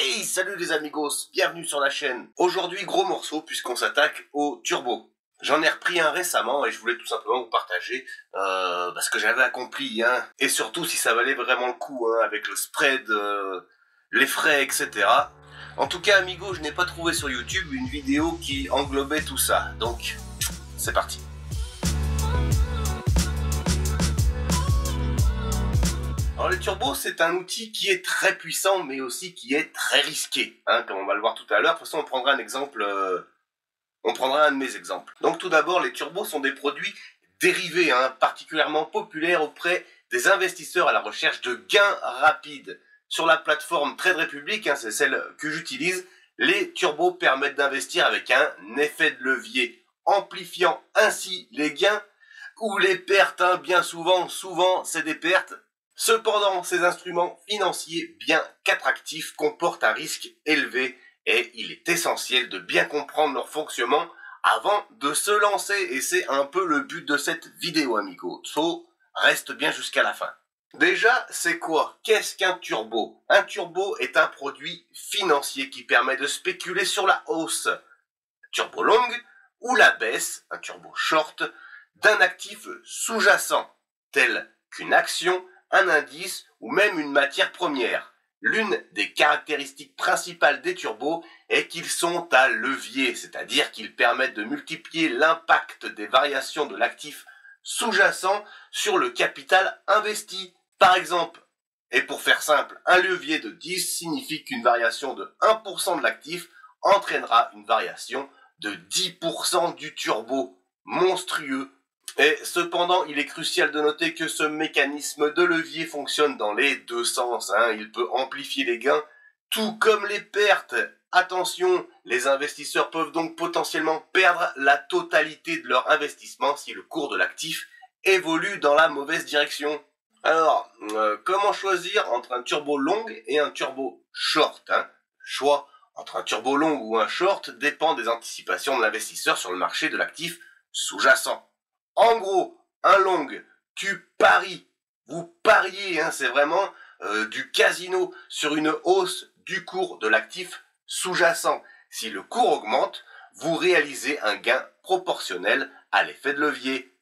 Hey, salut les amigos, bienvenue sur la chaîne. Aujourd'hui, gros morceau puisqu'on s'attaque au turbo. J'en ai repris un récemment et je voulais tout simplement vous partager ce que j'avais accompli, hein, et surtout si ça valait vraiment le coup, hein, avec le spread, les frais, etc. En tout cas, amigos, je n'ai pas trouvé sur YouTube une vidéo qui englobait tout ça, donc c'est parti. Alors les turbos, c'est un outil qui est très puissant, mais aussi qui est très risqué, hein, comme on va le voir tout à l'heure. De toute façon, on prendra un exemple, on prendra un de mes exemples. Donc tout d'abord, les turbos sont des produits dérivés, hein, particulièrement populaires auprès des investisseurs à la recherche de gains rapides. Sur la plateforme Trade Republic, hein, c'est celle que j'utilise, les turbos permettent d'investir avec un effet de levier, amplifiant ainsi les gains ou les pertes, hein, bien souvent c'est des pertes. Cependant, ces instruments financiers bien qu'attractifs comportent un risque élevé et il est essentiel de bien comprendre leur fonctionnement avant de se lancer. Et c'est un peu le but de cette vidéo, amigos. So, reste bien jusqu'à la fin. Déjà, c'est quoi? Qu'est-ce qu'un turbo? Un turbo est un produit financier qui permet de spéculer sur la hausse turbo longue ou la baisse, un turbo short, d'un actif sous-jacent, tel qu'une action, un indice ou même une matière première. L'une des caractéristiques principales des turbos est qu'ils sont à levier, c'est-à-dire qu'ils permettent de multiplier l'impact des variations de l'actif sous-jacent sur le capital investi. Par exemple, et pour faire simple, un levier de 10 signifie qu'une variation de 1% de l'actif entraînera une variation de 10% du turbo. Monstrueux. Et cependant, il est crucial de noter que ce mécanisme de levier fonctionne dans les deux sens, hein. Il peut amplifier les gains, tout comme les pertes. Attention, les investisseurs peuvent donc potentiellement perdre la totalité de leur investissement si le cours de l'actif évolue dans la mauvaise direction. Alors, comment choisir entre un turbo long et un turbo short, hein? Choix entre un turbo long ou un short dépend des anticipations de l'investisseur sur le marché de l'actif sous-jacent. En gros, un long, tu paries, vous pariez, hein, c'est vraiment du casino sur une hausse du cours de l'actif sous-jacent. Si le cours augmente, vous réalisez un gain proportionnel à l'effet de levier.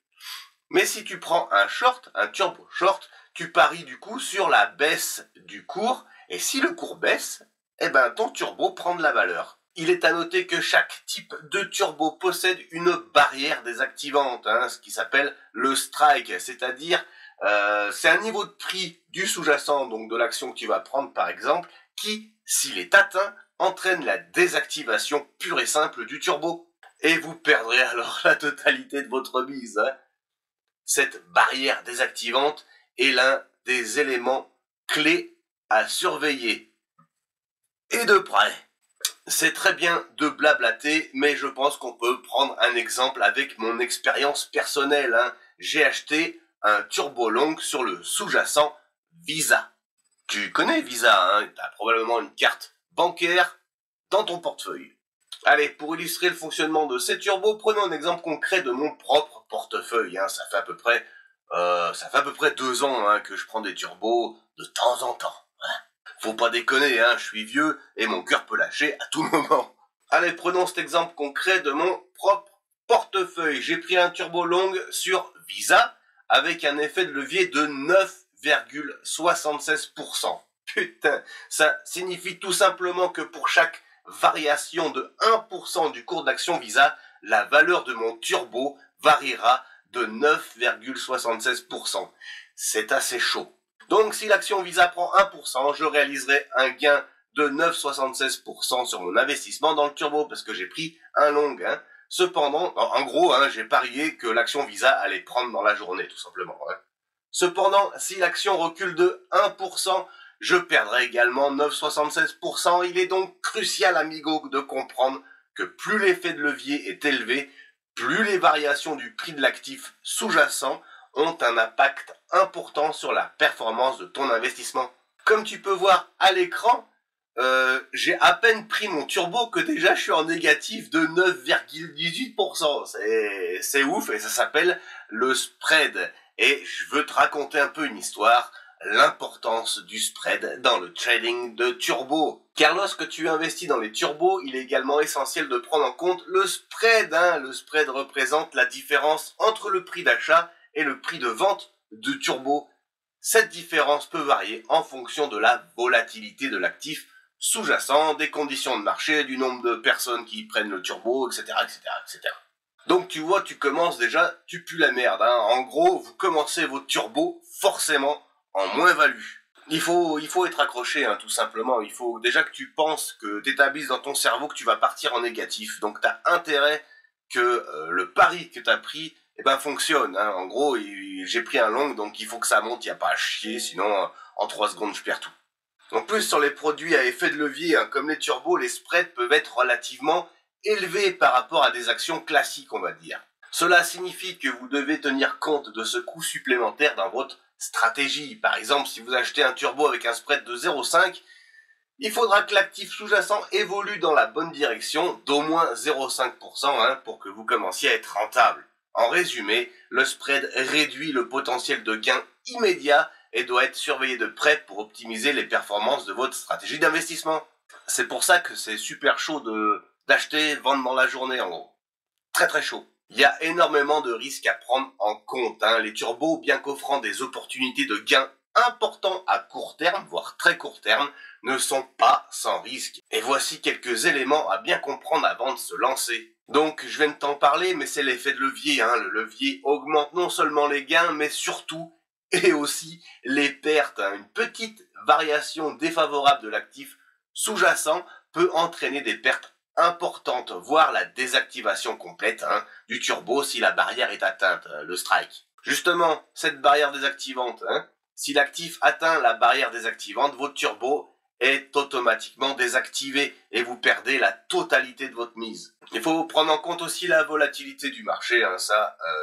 Mais si tu prends un short, un turbo short, tu paries du coup sur la baisse du cours, et si le cours baisse, eh ben ton turbo prend de la valeur. Il est à noter que chaque type de turbo possède une barrière désactivante, hein, ce qui s'appelle le strike, c'est-à-dire c'est un niveau de prix du sous-jacent, donc de l'action que tu vas prendre par exemple, qui, s'il est atteint, entraîne la désactivation pure et simple du turbo. Et vous perdrez alors la totalité de votre mise, hein. Cette barrière désactivante est l'un des éléments clés à surveiller. Et de près. C'est très bien de blablater, mais je pense qu'on peut prendre un exemple avec mon expérience personnelle, hein. J'ai acheté un turbo long sur le sous-jacent Visa. Tu connais Visa, hein, tu as probablement une carte bancaire dans ton portefeuille. Allez, pour illustrer le fonctionnement de ces turbos, prenons un exemple concret de mon propre portefeuille, hein. Ça fait à peu près 2 ans, hein, que je prends des turbos de temps en temps. Faut pas déconner, hein, je suis vieux et mon cœur peut lâcher à tout moment. Allez, prenons cet exemple concret de mon propre portefeuille. J'ai pris un turbo long sur Visa avec un effet de levier de 9,76%. Putain, ça signifie tout simplement que pour chaque variation de 1% du cours d'action Visa, la valeur de mon turbo variera de 9,76%. C'est assez chaud. Donc si l'action Visa prend 1%, je réaliserai un gain de 9,76% sur mon investissement dans le turbo, parce que j'ai pris un long, hein. Cependant, en gros, hein, j'ai parié que l'action Visa allait prendre dans la journée, tout simplement, hein. Cependant, si l'action recule de 1%, je perdrai également 9,76%. Il est donc crucial, amigo, de comprendre que plus l'effet de levier est élevé, plus les variations du prix de l'actif sous-jacent ont un impact important sur la performance de ton investissement. Comme tu peux voir à l'écran, j'ai à peine pris mon turbo que déjà je suis en négatif de 9,18%. C'est ouf et ça s'appelle le spread. Et je veux te raconter un peu une histoire l'importance du spread dans le trading de turbo. Car lorsque tu investis dans les turbos, il est également essentiel de prendre en compte le spread. Le spread représente la différence entre le prix d'achat et le prix de vente de turbo. Cette différence peut varier en fonction de la volatilité de l'actif sous-jacent, des conditions de marché, du nombre de personnes qui prennent le turbo, etc., etc., etc. Donc tu vois, tu commences déjà, tu pues la merde. En gros, vous commencez votre turbo forcément en moins-value. Il faut être accroché, tout simplement. Il faut déjà que tu penses, que tu établisses dans ton cerveau que tu vas partir en négatif. Donc tu as intérêt que le pari que tu as pris fonctionne. En gros, j'ai pris un long, donc il faut que ça monte, il n'y a pas à chier, sinon en 3 secondes je perds tout. En plus, sur les produits à effet de levier, comme les turbos, les spreads peuvent être relativement élevés par rapport à des actions classiques, on va dire. Cela signifie que vous devez tenir compte de ce coût supplémentaire dans votre stratégie. Par exemple, si vous achetez un turbo avec un spread de 0,5, il faudra que l'actif sous-jacent évolue dans la bonne direction d'au moins 0,5% pour que vous commenciez à être rentable. En résumé, le spread réduit le potentiel de gain immédiat et doit être surveillé de près pour optimiser les performances de votre stratégie d'investissement. C'est pour ça que c'est super chaud d'acheter, vendre dans la journée en gros. Très très chaud. Il y a énormément de risques à prendre en compte. Les turbos, bien qu'offrant des opportunités de gains importants à court terme, voire très court terme, ne sont pas sans risque. Et voici quelques éléments à bien comprendre avant de se lancer. Donc je viens de t'en parler, mais c'est l'effet de levier. Le levier augmente non seulement les gains, mais surtout et aussi les pertes. Une petite variation défavorable de l'actif sous-jacent peut entraîner des pertes importantes, voire la désactivation complète du turbo si la barrière est atteinte, le strike. Justement, cette barrière désactivante, si l'actif atteint la barrière désactivante, votre turbo est automatiquement désactivé et vous perdez la totalité de votre mise. Il faut prendre en compte aussi la volatilité du marché,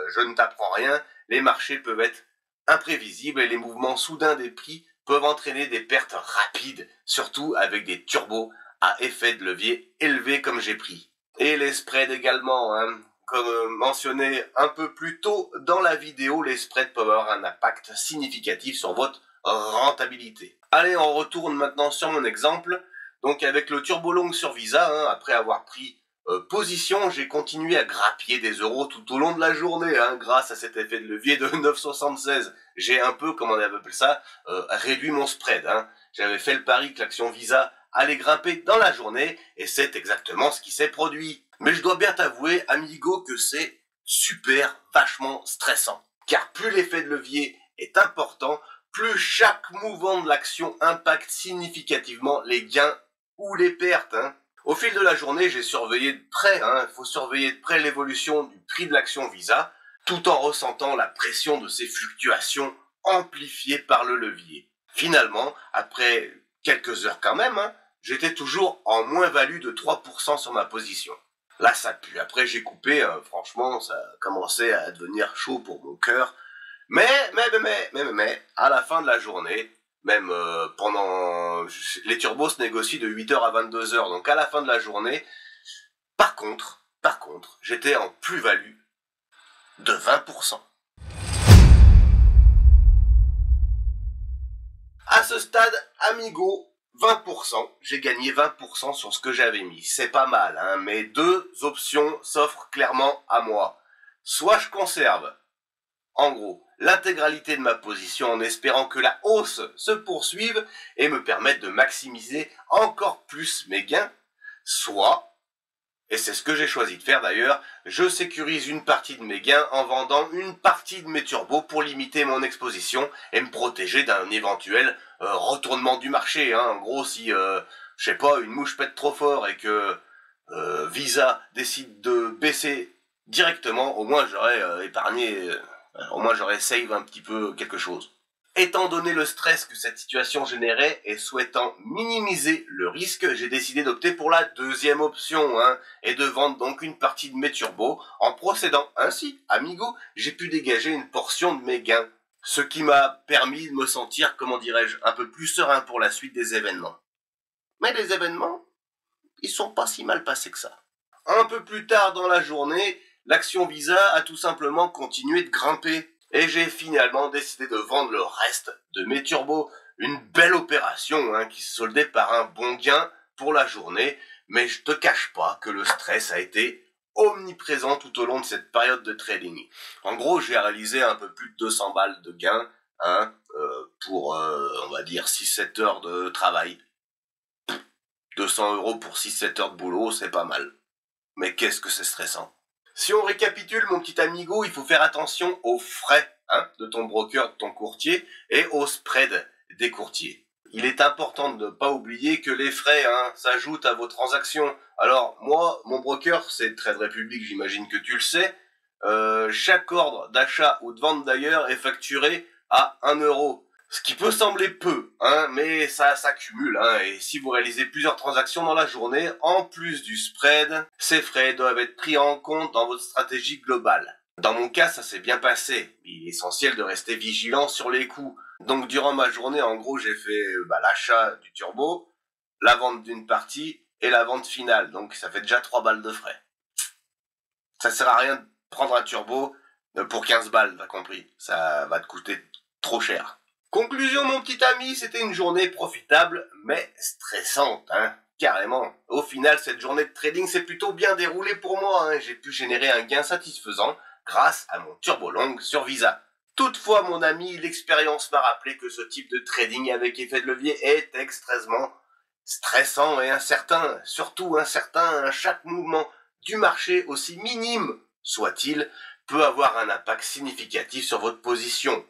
je ne t'apprends rien, les marchés peuvent être imprévisibles et les mouvements soudains des prix peuvent entraîner des pertes rapides, surtout avec des turbos à effet de levier élevé comme j'ai pris. Et les spreads également, comme mentionné un peu plus tôt dans la vidéo, les spreads peuvent avoir un impact significatif sur votre rentabilité. Allez, on retourne maintenant sur mon exemple. Donc avec le turbo long sur Visa, après avoir pris position, j'ai continué à grappiller des euros tout au long de la journée, grâce à cet effet de levier de 9,76. J'ai un peu, comme on appelle ça, réduit mon spread. J'avais fait le pari que l'action Visa allait grimper dans la journée, et c'est exactement ce qui s'est produit. Mais je dois bien t'avouer, amigo, que c'est super vachement stressant. Car plus l'effet de levier est important, plus chaque mouvement de l'action impacte significativement les gains ou les pertes. Au fil de la journée, j'ai surveillé de près, il faut surveiller de près l'évolution du prix de l'action Visa, tout en ressentant la pression de ces fluctuations amplifiées par le levier. Finalement, après quelques heures quand même, j'étais toujours en moins-value de 3% sur ma position. Là, ça pue. Après, j'ai coupé, franchement, ça commençait à devenir chaud pour mon cœur. Mais, à la fin de la journée, même pendant... Les turbos se négocient de 8h à 22h, donc à la fin de la journée, par contre, j'étais en plus-value de 20%. À ce stade, amigo, 20%, j'ai gagné 20% sur ce que j'avais mis. C'est pas mal, mais deux options s'offrent clairement à moi. Soit je conserve, en gros, l'intégralité de ma position en espérant que la hausse se poursuive et me permette de maximiser encore plus mes gains, soit, et c'est ce que j'ai choisi de faire d'ailleurs, je sécurise une partie de mes gains en vendant une partie de mes turbos pour limiter mon exposition et me protéger d'un éventuel retournement du marché. En gros, si, je sais pas, une mouche pète trop fort et que Visa décide de baisser directement, au moins j'aurais épargné... au moins j'aurais save un petit peu quelque chose. Étant donné le stress que cette situation générait et souhaitant minimiser le risque, j'ai décidé d'opter pour la deuxième option, et de vendre donc une partie de mes turbos. En procédant ainsi, amigo, j'ai pu dégager une portion de mes gains. Ce qui m'a permis de me sentir, comment dirais-je, un peu plus serein pour la suite des événements. Mais les événements, ils sont pas si mal passés que ça. Un peu plus tard dans la journée, l'action Visa a tout simplement continué de grimper. et j'ai finalement décidé de vendre le reste de mes turbos. Une belle opération qui se soldait par un bon gain pour la journée, mais je te cache pas que le stress a été omniprésent tout au long de cette période de trading. En gros, j'ai réalisé un peu plus de 200 balles de gain pour, on va dire, 6-7 heures de travail. 200 € pour 6-7 heures de boulot, c'est pas mal. Mais qu'est-ce que c'est stressant. Si on récapitule, mon petit amigo, il faut faire attention aux frais de ton broker, de ton courtier, et au spread des courtiers. Il est important de ne pas oublier que les frais s'ajoutent à vos transactions. Alors, moi, mon broker, c'est Trade Republic, j'imagine que tu le sais. Chaque ordre d'achat ou de vente d'ailleurs est facturé à 1 €. Ce qui peut sembler peu, mais ça s'accumule. Et si vous réalisez plusieurs transactions dans la journée, en plus du spread, ces frais doivent être pris en compte dans votre stratégie globale. Dans mon cas, ça s'est bien passé. Il est essentiel de rester vigilant sur les coûts. Donc durant ma journée, en gros, j'ai fait l'achat du turbo, la vente d'une partie et la vente finale. Donc ça fait déjà 3 balles de frais. Ça sert à rien de prendre un turbo pour 15 balles, t'as compris. Ça va te coûter trop cher. Conclusion, mon petit ami, c'était une journée profitable, mais stressante, carrément. Au final, cette journée de trading s'est plutôt bien déroulée pour moi. J'ai pu générer un gain satisfaisant grâce à mon turbo long sur Visa. Toutefois, mon ami, l'expérience m'a rappelé que ce type de trading avec effet de levier est extrêmement stressant et incertain. Surtout incertain, chaque mouvement du marché, aussi minime soit-il, peut avoir un impact significatif sur votre position.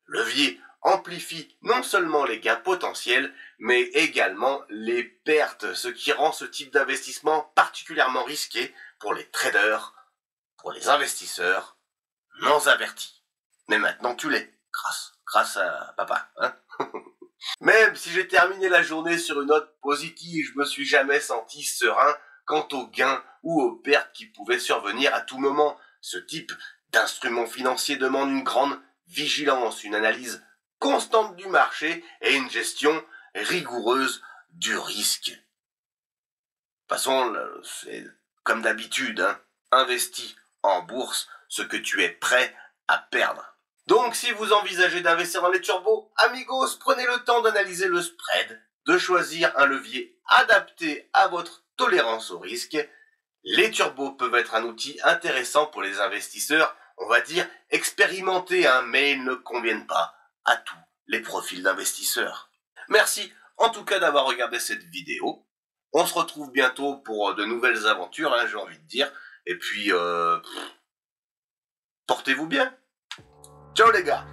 Levier amplifie non seulement les gains potentiels, mais également les pertes, ce qui rend ce type d'investissement particulièrement risqué pour les traders, pour les investisseurs non avertis. Mais maintenant tu l'es, grâce à papa. Même si j'ai terminé la journée sur une note positive, je me suis jamais senti serein quant aux gains ou aux pertes qui pouvaient survenir à tout moment. Ce type d'instrument financier demande une grande vigilance, une analyse constante du marché et une gestion rigoureuse du risque. De toute façon, c'est comme d'habitude, investis en bourse ce que tu es prêt à perdre. Donc si vous envisagez d'investir dans les turbos, amigos, prenez le temps d'analyser le spread, de choisir un levier adapté à votre tolérance au risque. Les turbos peuvent être un outil intéressant pour les investisseurs, on va dire expérimentés, mais ils ne conviennent pas à tous les profils d'investisseurs. Merci en tout cas d'avoir regardé cette vidéo. On se retrouve bientôt pour de nouvelles aventures, j'ai envie de dire. Et puis, portez-vous bien. Ciao les gars.